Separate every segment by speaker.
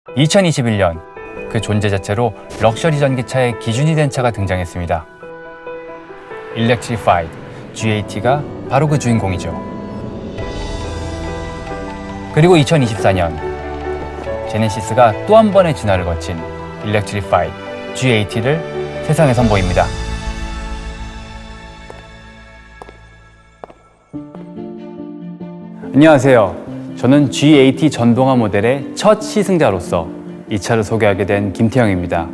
Speaker 1: 2021년 그 존재 자체로 럭셔리 전기차의 기준이 된 차가 등장했습니다. Electrified GAT가 바로 그 주인공이죠. 그리고 2024년 제네시스가 또 한 번의 진화를 거친 Electrified GAT를 세상에 선보입니다. 안녕하세요. 저는 GAT 전동화 모델의 첫 시승자로서 이 차를 소개하게 된 김태형입니다.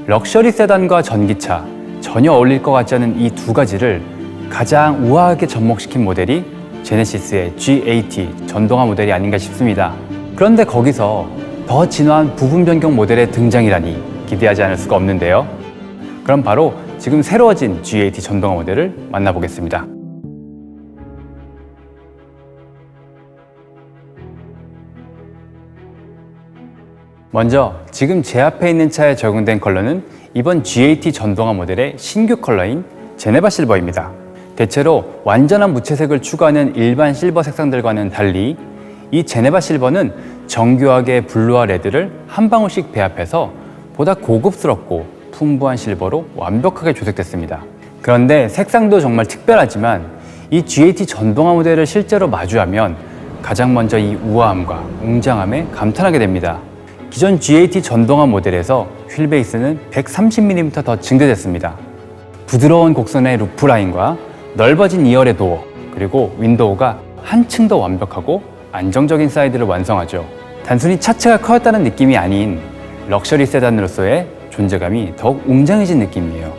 Speaker 1: 럭셔리 세단과 전기차, 전혀 어울릴 것 같지 않은 이 두 가지를 가장 우아하게 접목시킨 모델이 제네시스의 GAT 전동화 모델이 아닌가 싶습니다. 그런데 거기서 더 진화한 부분 변경 모델의 등장이라니 기대하지 않을 수가 없는데요. 그럼 바로 지금 새로워진 GAT 전동화 모델을 만나보겠습니다. 먼저 지금 제 앞에 있는 차에 적용된 컬러는 이번 GAT 전동화 모델의 신규 컬러인 제네바 실버입니다. 대체로 완전한 무채색을 추구하는 일반 실버 색상들과는 달리 이 제네바 실버는 정교하게 블루와 레드를 한 방울씩 배합해서 보다 고급스럽고 풍부한 실버로 완벽하게 조색됐습니다. 그런데 색상도 정말 특별하지만 이 GAT 전동화 모델을 실제로 마주하면 가장 먼저 이 우아함과 웅장함에 감탄하게 됩니다. 기존 GAT 전동화 모델에서 휠 베이스는 130mm 더 증대됐습니다. 부드러운 곡선의 루프라인과 넓어진 2열의 도어, 그리고 윈도우가 한층 더 완벽하고 안정적인 사이드를 완성하죠. 단순히 차체가 커졌다는 느낌이 아닌 럭셔리 세단으로서의 존재감이 더욱 웅장해진 느낌이에요.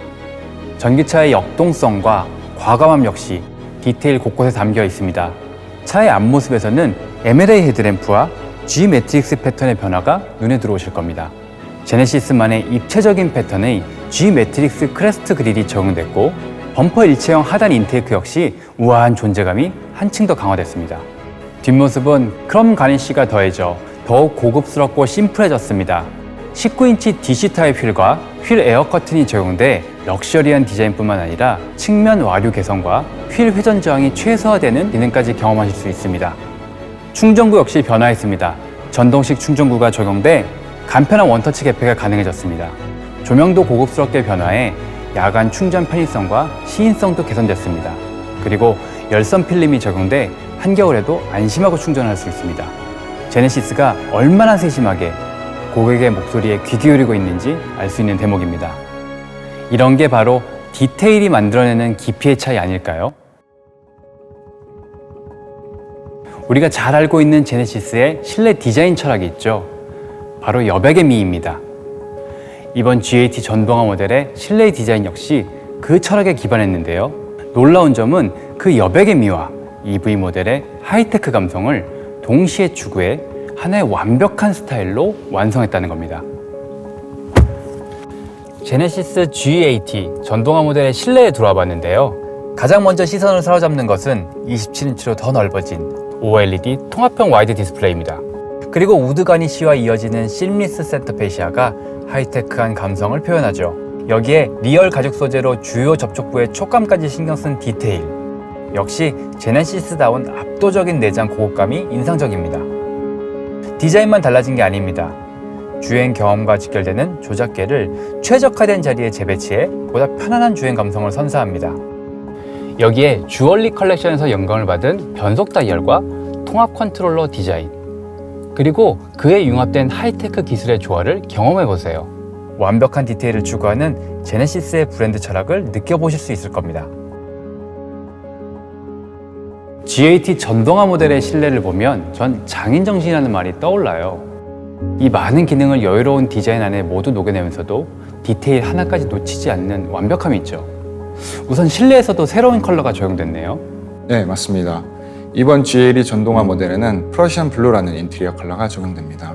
Speaker 1: 전기차의 역동성과 과감함 역시 디테일 곳곳에 담겨 있습니다. 차의 앞모습에서는 M&A 헤드램프와 G 매트릭스 패턴의 변화가 눈에 들어오실 겁니다. 제네시스만의 입체적인 패턴의 G 매트릭스 크레스트 그릴이 적용됐고 범퍼 일체형 하단 인테이크 역시 우아한 존재감이 한층 더 강화됐습니다. 뒷모습은 크롬 가니쉬가 더해져 더욱 고급스럽고 심플해졌습니다. 19인치 DC 타입 휠과 휠 에어 커튼이 적용돼 럭셔리한 디자인뿐만 아니라 측면 와류 개선과 휠 회전 저항이 최소화되는 기능까지 경험하실 수 있습니다. 충전구 역시 변화했습니다. 전동식 충전구가 적용돼 간편한 원터치 개폐가 가능해졌습니다. 조명도 고급스럽게 변화해 야간 충전 편의성과 시인성도 개선됐습니다. 그리고 열선 필름이 적용돼 한겨울에도 안심하고 충전할 수 있습니다. 제네시스가 얼마나 세심하게 고객의 목소리에 귀 기울이고 있는지 알 수 있는 대목입니다. 이런 게 바로 디테일이 만들어내는 깊이의 차이 아닐까요? 우리가 잘 알고 있는 제네시스의 실내 디자인 철학이 있죠. 바로 여백의 미입니다. 이번 GAT 전동화 모델의 실내 디자인 역시 그 철학에 기반했는데요. 놀라운 점은 그 여백의 미와 EV 모델의 하이테크 감성을 동시에 추구해 하나의 완벽한 스타일로 완성했다는 겁니다. 제네시스 GAT 전동화 모델의 실내에 들어와 봤는데요. 가장 먼저 시선을 사로잡는 것은 27인치로 더 넓어진 OLED 통합형 와이드 디스플레이입니다. 그리고 우드 가니쉬와 이어지는 심리스 센터 페시아가 하이테크한 감성을 표현하죠. 여기에 리얼 가죽 소재로 주요 접촉부의 촉감까지 신경 쓴 디테일. 역시 제네시스다운 압도적인 내장 고급감이 인상적입니다. 디자인만 달라진 게 아닙니다. 주행 경험과 직결되는 조작계를 최적화된 자리에 재배치해 보다 편안한 주행 감성을 선사합니다. 여기에 주얼리 컬렉션에서 영감을 받은 변속 다이얼과 통합 컨트롤러 디자인, 그리고 그에 융합된 하이테크 기술의 조화를 경험해보세요. 완벽한 디테일을 추구하는 제네시스의 브랜드 철학을 느껴보실 수 있을 겁니다. GAT 전동화 모델의 실내를 보면 전 장인정신이라는 말이 떠올라요. 이 많은 기능을 여유로운 디자인 안에 모두 녹여내면서도 디테일 하나까지 놓치지 않는 완벽함이 있죠. 우선 실내에서도 새로운 컬러가 적용됐네요.
Speaker 2: 네, 맞습니다. 이번 GAT 전동화 모델에는 프러시안 블루라는 인테리어 컬러가 적용됩니다.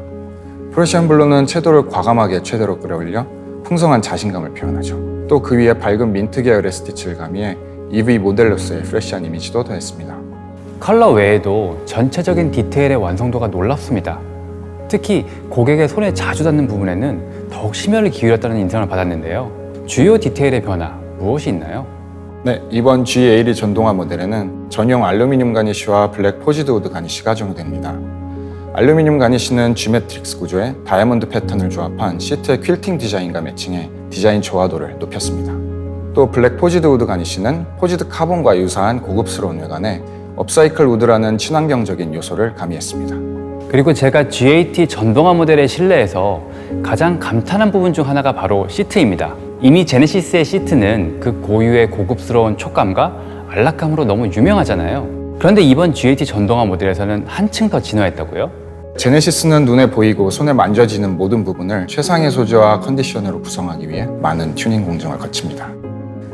Speaker 2: 프러시안 블루는 채도를 과감하게 최대로 끌어올려 풍성한 자신감을 표현하죠. 또 그 위에 밝은 민트 계열의 스티치를 가미해 EV 모델로서의 프레시한 이미지도 더했습니다.
Speaker 1: 컬러 외에도 전체적인 디테일의 완성도가 놀랍습니다. 특히 고객의 손에 자주 닿는 부분에는 더욱 심혈을 기울였다는 인상을 받았는데요. 주요 디테일의 변화, 무엇이 있나요?
Speaker 2: 네, 이번 GAT 전동화 모델에는 전용 알루미늄 가니쉬와 블랙 포지드 우드 가니쉬가 적용됩니다. 알루미늄 가니쉬는 G매트릭스 구조에 다이아몬드 패턴을 조합한 시트의 퀼팅 디자인과 매칭해 디자인 조화도를 높였습니다. 또 블랙 포지드 우드 가니쉬는 포지드 카본과 유사한 고급스러운 외관에 업사이클 우드라는 친환경적인 요소를 가미했습니다.
Speaker 1: 그리고 제가 GAT 전동화 모델의 실내에서 가장 감탄한 부분 중 하나가 바로 시트입니다. 이미 제네시스의 시트는 그 고유의 고급스러운 촉감과 안락감으로 너무 유명하잖아요. 그런데 이번 GAT 전동화 모델에서는 한층 더 진화했다고요?
Speaker 2: 제네시스는 눈에 보이고 손에 만져지는 모든 부분을 최상의 소재와 컨디션으로 구성하기 위해 많은 튜닝 공정을 거칩니다.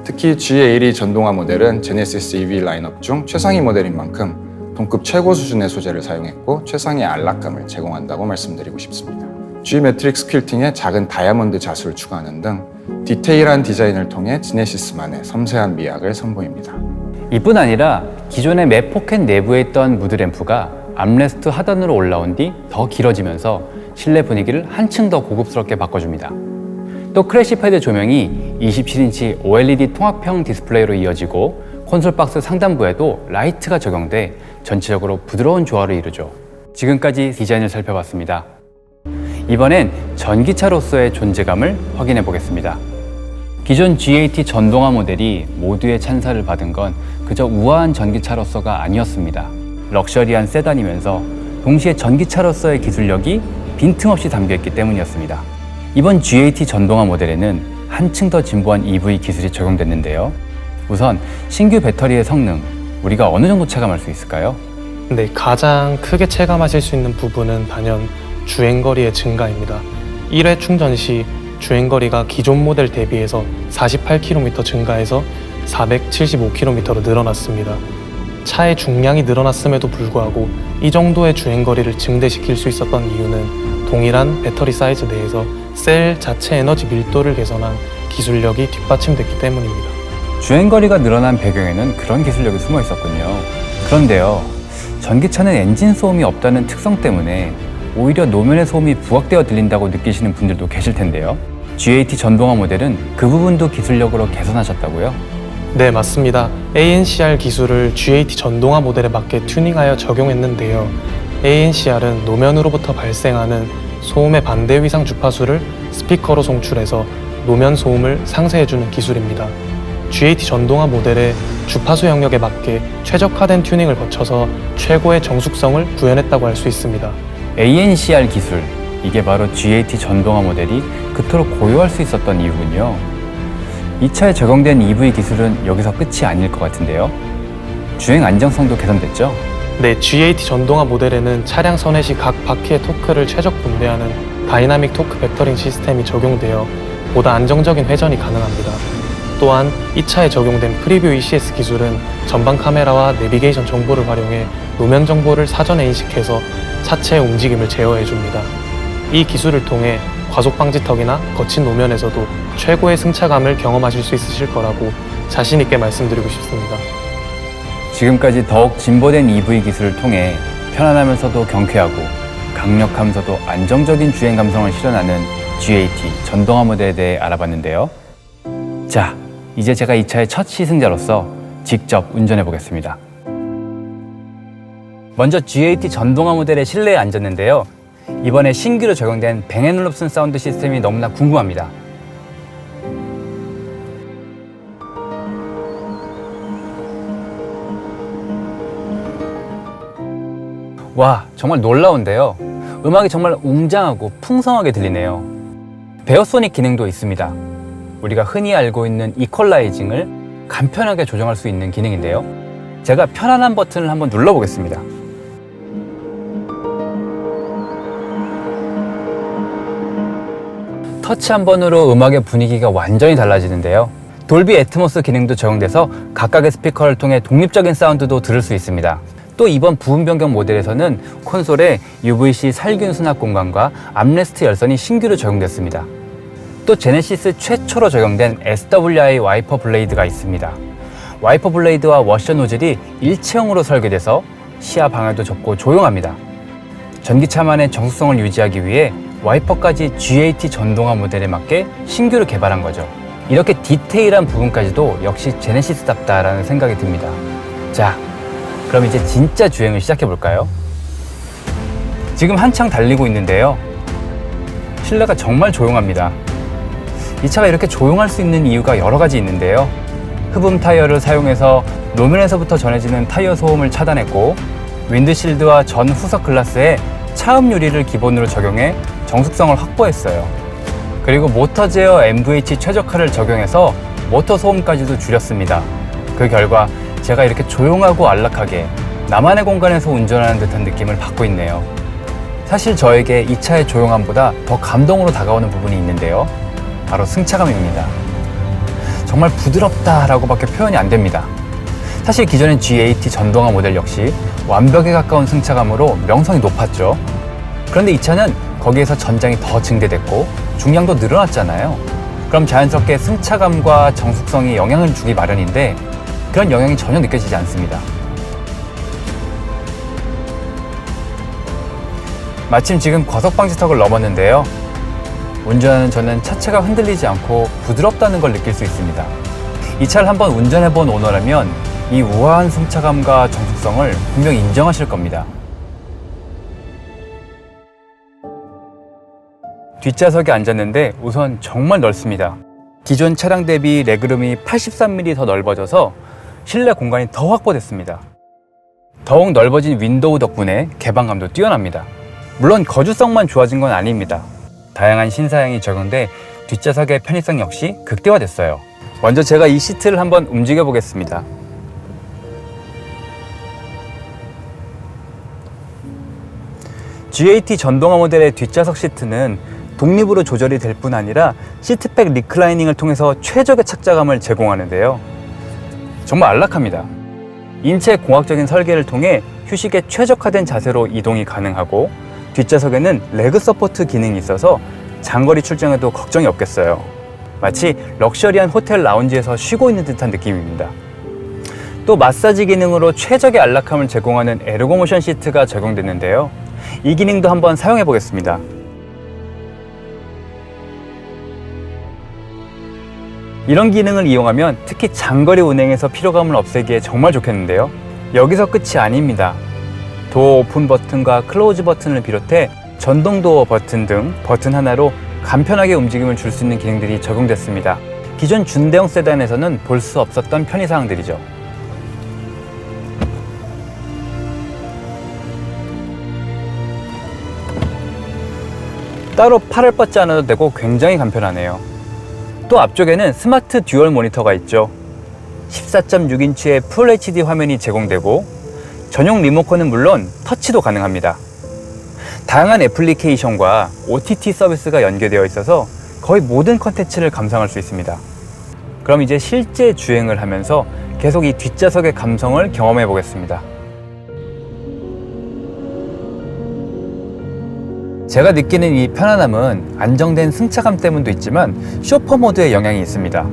Speaker 2: 특히 G82 전동화 모델은 제네시스 EV 라인업 중 최상위 모델인 만큼 동급 최고 수준의 소재를 사용했고 최상의 안락감을 제공한다고 말씀드리고 싶습니다. G 매트릭스 퀼팅에 작은 다이아몬드 자수를 추가하는 등 디테일한 디자인을 통해 제네시스만의 섬세한 미학을 선보입니다.
Speaker 1: 이뿐 아니라 기존의 맵 포켓 내부에 있던 무드램프가 암레스트 하단으로 올라온 뒤 더 길어지면서 실내 분위기를 한층 더 고급스럽게 바꿔줍니다. 또 크래시 패드 조명이 27인치 OLED 통합형 디스플레이로 이어지고 콘솔 박스 상단부에도 라이트가 적용돼 전체적으로 부드러운 조화를 이루죠. 지금까지 디자인을 살펴봤습니다. 이번엔 전기차로서의 존재감을 확인해 보겠습니다. 기존 GAT 전동화 모델이 모두의 찬사를 받은 건 그저 우아한 전기차로서가 아니었습니다. 럭셔리한 세단이면서 동시에 전기차로서의 기술력이 빈틈없이 담겨있기 때문이었습니다. 이번 GAT 전동화 모델에는 한층 더 진보한 EV 기술이 적용됐는데요. 우선 신규 배터리의 성능, 우리가 어느 정도 체감할 수 있을까요?
Speaker 3: 네, 가장 크게 체감하실 수 있는 부분은 단연 주행거리의 증가입니다. 1회 충전 시 주행거리가 기존 모델 대비해서 48km 증가해서 475km로 늘어났습니다. 차의 중량이 늘어났음에도 불구하고 이 정도의 주행거리를 증대시킬 수 있었던 이유는 동일한 배터리 사이즈 내에서 셀 자체 에너지 밀도를 개선한 기술력이 뒷받침됐기 때문입니다.
Speaker 1: 주행거리가 늘어난 배경에는 그런 기술력이 숨어 있었군요. 그런데요, 전기차는 엔진 소음이 없다는 특성 때문에 오히려 노면의 소음이 부각되어 들린다고 느끼시는 분들도 계실 텐데요. GAT 전동화 모델은 그 부분도 기술력으로 개선하셨다고요?
Speaker 3: 네, 맞습니다. ANCR 기술을 GAT 전동화 모델에 맞게 튜닝하여 적용했는데요. ANCR은 노면으로부터 발생하는 소음의 반대 위상 주파수를 스피커로 송출해서 노면 소음을 상쇄해주는 기술입니다. GAT 전동화 모델의 주파수 영역에 맞게 최적화된 튜닝을 거쳐서 최고의 정숙성을 구현했다고 할 수 있습니다.
Speaker 1: ANCR 기술, 이게 바로 GAT 전동화 모델이 그토록 고유할 수 있었던 이유군요. 이 차에 적용된 EV 기술은 여기서 끝이 아닐 것 같은데요. 주행 안정성도 개선됐죠?
Speaker 3: 네, GAT 전동화 모델에는 차량 선회 시 각 바퀴의 토크를 최적 분배하는 다이나믹 토크 벡터링 시스템이 적용되어 보다 안정적인 회전이 가능합니다. 또한 이 차에 적용된 프리뷰 ECS 기술은 전방 카메라와 내비게이션 정보를 활용해 노면 정보를 사전에 인식해서 차체의 움직임을 제어해줍니다. 이 기술을 통해 과속 방지턱이나 거친 노면에서도 최고의 승차감을 경험하실 수 있으실 거라고 자신 있게 말씀드리고 싶습니다.
Speaker 1: 지금까지 더욱 진보된 EV 기술을 통해 편안하면서도 경쾌하고 강력하면서도 안정적인 주행 감성을 실현하는 GAT 전동화 모델에 대해 알아봤는데요. 자, 이제 제가 이 차의 첫 시승자로서 직접 운전해 보겠습니다. 먼저 GAT 전동화 모델의 실내에 앉았는데요. 이번에 신규로 적용된 뱅앤올uf슨 사운드 시스템이 너무나 궁금합니다. 와, 정말 놀라운데요. 음악이 정말 웅장하고 풍성하게 들리네요. 베어소닉 기능도 있습니다. 우리가 흔히 알고 있는 이퀄라이징을 간편하게 조정할 수 있는 기능인데요. 제가 편안한 버튼을 한번 눌러보겠습니다. 터치 한 번으로 음악의 분위기가 완전히 달라지는데요. 돌비 애트모스 기능도 적용돼서 각각의 스피커를 통해 독립적인 사운드도 들을 수 있습니다. 또 이번 부분 변경 모델에서는 콘솔에 UVC 살균 수납 공간과 암레스트 열선이 신규로 적용됐습니다. 또 제네시스 최초로 적용된 SWI 와이퍼 블레이드가 있습니다. 와이퍼 블레이드와 워셔 노즐이 일체형으로 설계돼서 시야 방향도 좁고 조용합니다. 전기차만의 정숙성을 유지하기 위해 와이퍼까지 GAT 전동화 모델에 맞게 신규로 개발한 거죠. 이렇게 디테일한 부분까지도 역시 제네시스답다라는 생각이 듭니다. 자, 그럼 이제 진짜 주행을 시작해 볼까요? 지금 한창 달리고 있는데요. 실내가 정말 조용합니다. 이 차가 이렇게 조용할 수 있는 이유가 여러 가지 있는데요. 흡음 타이어를 사용해서 노면에서부터 전해지는 타이어 소음을 차단했고, 윈드실드와 전 후석 글라스에 차음 유리를 기본으로 적용해 정숙성을 확보했어요. 그리고 모터 제어 MVH 최저가를 적용해서 모터 소음까지도 줄였습니다. 그 결과 제가 이렇게 조용하고 안락하게 나만의 공간에서 운전하는 듯한 느낌을 받고 있네요. 사실 저에게 이 차의 조용함보다 더 감동으로 다가오는 부분이 있는데요. 바로 승차감입니다. 정말 부드럽다라고밖에 표현이 안 됩니다. 사실 기존의 G80 전동화 모델 역시 완벽에 가까운 승차감으로 명성이 높았죠. 그런데 이 차는 거기에서 전장이 더 증대됐고 중량도 늘어났잖아요. 그럼 자연스럽게 승차감과 정숙성이 영향을 주기 마련인데 그런 영향이 전혀 느껴지지 않습니다. 마침 지금 과속방지턱을 넘었는데요. 운전하는 저는 차체가 흔들리지 않고 부드럽다는 걸 느낄 수 있습니다. 이 차를 한번 운전해본 오너라면 이 우아한 승차감과 정숙성을 분명히 인정하실 겁니다. 뒷좌석에 앉았는데 우선 정말 넓습니다. 기존 차량 대비 레그룸이 83mm 더 넓어져서 실내 공간이 더 확보됐습니다. 더욱 넓어진 윈도우 덕분에 개방감도 뛰어납니다. 물론 거주성만 좋아진 건 아닙니다. 다양한 신사양이 적용돼 뒷좌석의 편의성 역시 극대화됐어요. 먼저 제가 이 시트를 한번 움직여 보겠습니다. G80 전동화 모델의 뒷좌석 시트는 독립으로 조절이 될 뿐 아니라 시트백 리클라이닝을 통해서 최적의 착자감을 제공하는데요. 정말 안락합니다. 인체 공학적인 설계를 통해 휴식에 최적화된 자세로 이동이 가능하고 뒷좌석에는 레그 서포트 기능이 있어서 장거리 출장에도 걱정이 없겠어요. 마치 럭셔리한 호텔 라운지에서 쉬고 있는 듯한 느낌입니다. 또 마사지 기능으로 최적의 안락함을 제공하는 에르고모션 시트가 적용됐는데요. 이 기능도 한번 사용해 보겠습니다. 이런 기능을 이용하면 특히 장거리 운행에서 피로감을 없애기에 정말 좋겠는데요. 여기서 끝이 아닙니다. 도어 오픈 버튼과 클로즈 버튼을 비롯해 전동 도어 버튼 등 버튼 하나로 간편하게 움직임을 줄 수 있는 기능들이 적용됐습니다. 기존 준대형 세단에서는 볼 수 없었던 편의사항들이죠. 따로 팔을 뻗지 않아도 되고 굉장히 간편하네요. 또 앞쪽에는 스마트 듀얼 모니터가 있죠. 14.6인치의 풀 HD 화면이 제공되고 전용 리모컨은 물론 터치도 가능합니다. 다양한 애플리케이션과 OTT 서비스가 연계되어 있어서 거의 모든 컨텐츠를 감상할 수 있습니다. 그럼 이제 실제 주행을 하면서 계속 이 뒷좌석의 감성을 경험해 보겠습니다. 제가 느끼는 이 편안함은 안정된 승차감 때문도 있지만 쇼퍼 모드의 영향이 있습니다.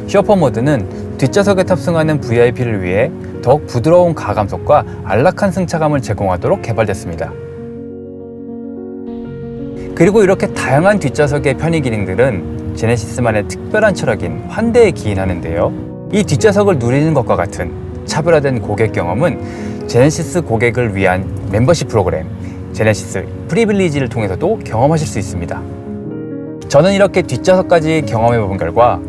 Speaker 1: 쇼퍼 모드는 뒷좌석에 탑승하는 VIP를 위해 더욱 부드러운 가감속과 안락한 승차감을 제공하도록 개발됐습니다. 그리고 이렇게 다양한 뒷좌석의 편의 기능들은 제네시스만의 특별한 철학인 환대에 기인하는데요. 이 뒷좌석을 누리는 것과 같은 차별화된 고객 경험은 제네시스 고객을 위한 멤버십 프로그램 제네시스 프리빌리지를 통해서도 경험하실 수 있습니다. 저는 이렇게 뒷좌석까지 경험해 본 결과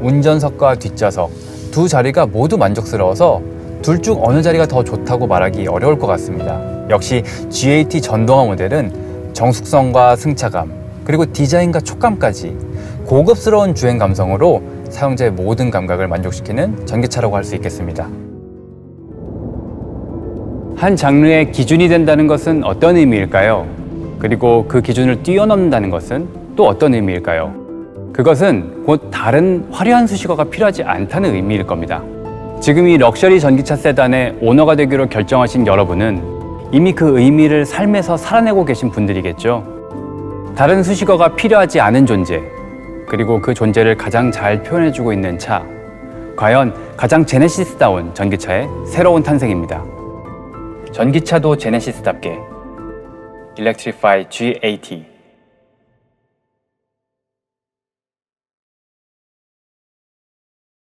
Speaker 1: 운전석과 뒷좌석 두 자리가 모두 만족스러워서 둘 중 어느 자리가 더 좋다고 말하기 어려울 것 같습니다. 역시 G80 전동화 모델은 정숙성과 승차감 그리고 디자인과 촉감까지 고급스러운 주행 감성으로 사용자의 모든 감각을 만족시키는 전기차라고 할 수 있겠습니다. 한 장르의 기준이 된다는 것은 어떤 의미일까요? 그리고 그 기준을 뛰어넘는다는 것은 또 어떤 의미일까요? 그것은 곧 다른 화려한 수식어가 필요하지 않다는 의미일 겁니다. 지금 이 럭셔리 전기차 세단의 오너가 되기로 결정하신 여러분은 이미 그 의미를 삶에서 살아내고 계신 분들이겠죠. 다른 수식어가 필요하지 않은 존재, 그리고 그 존재를 가장 잘 표현해주고 있는 차, 과연 가장 제네시스다운 전기차의 새로운 탄생입니다. 전기차도 제네시스답게 Electrify G80